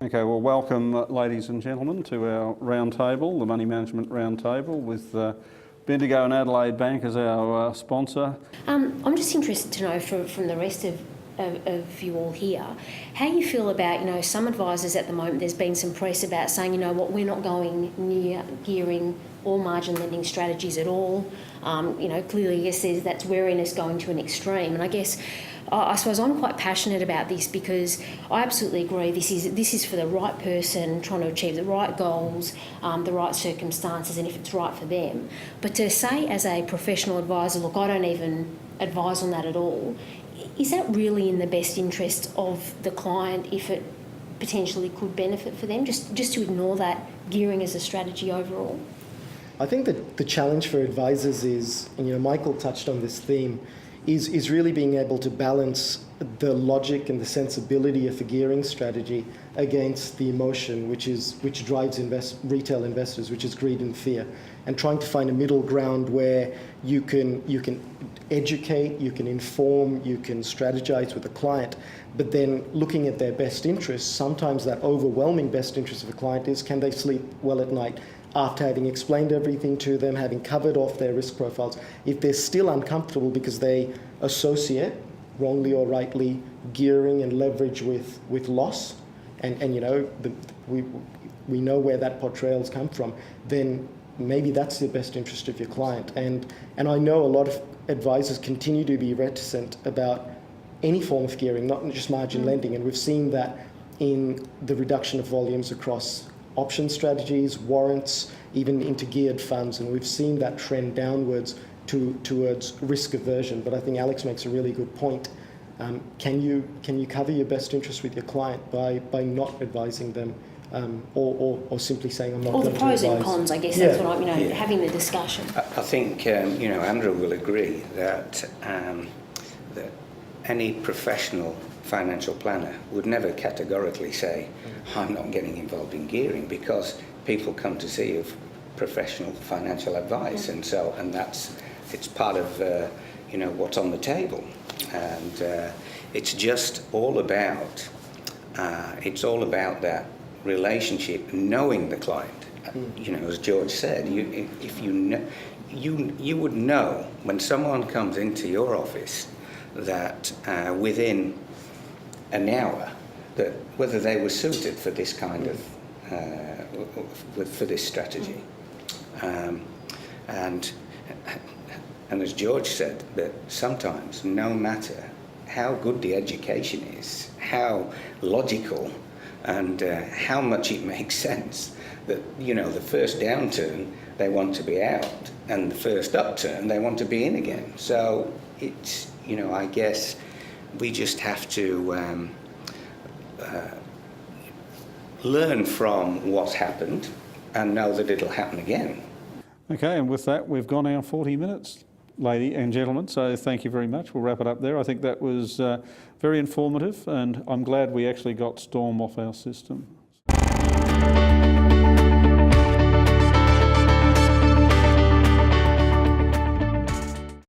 Okay, well, welcome, ladies and gentlemen, to our roundtable, the Money Management Roundtable, with Bendigo and Adelaide Bank as our sponsor. I'm just interested to know from the rest of you all here, how you feel about, some advisors at the moment, there's been some press about saying, we're not going near gearing or margin lending strategies at all. Clearly, yes, that's wariness going to an extreme. And I suppose I'm quite passionate about this because I absolutely agree this is for the right person trying to achieve the right goals, the right circumstances, and if it's right for them. But to say as a professional advisor, look, I don't even advise on that at all, is that really in the best interest of the client if it potentially could benefit for them, just to ignore that gearing as a strategy overall? I think that the challenge for advisors is, and Michael touched on this theme, is really being able to balance the logic and the sensibility of the gearing strategy against the emotion which drives retail investors, which is greed and fear, and trying to find a middle ground where you can educate, you can inform, you can strategize with the client, but then looking at their best interests. Sometimes that overwhelming best interest of a client is, can they sleep well at night after having explained everything to them, having covered off their risk profiles? If they're still uncomfortable because they associate, wrongly or rightly, gearing and leverage with loss, and we know where that portrayals come from, then maybe that's the best interest of your client. And I know a lot of advisors continue to be reticent about any form of gearing, not just margin lending, and we've seen that in the reduction of volumes across option strategies, warrants, even into geared funds, and we've seen that trend downwards towards risk aversion. But I think Alex makes a really good point. Can you cover your best interest with your client by not advising them, or simply saying I'm not going to advise? Or the pros and cons, I guess. Yeah. That's what having the discussion. I think Andrew will agree that that any professional financial planner would never categorically say, I'm not getting involved in gearing, because people come to see you for professional financial advice, and it's part of what's on the table, and it's just all about that relationship, knowing the client. As George said, you would know when someone comes into your office that within an hour, that whether they were suited for this kind of for this strategy, and as George said, that sometimes no matter how good the education is, how logical, and how much it makes sense, that the first downturn they want to be out, and the first upturn they want to be in again. So it's I guess we just have to learn from what's happened and know that it'll happen again. Okay, and with that, we've gone our 40 minutes, ladies and gentlemen, so thank you very much. We'll wrap it up there. I think that was very informative, and I'm glad we actually got Storm off our system.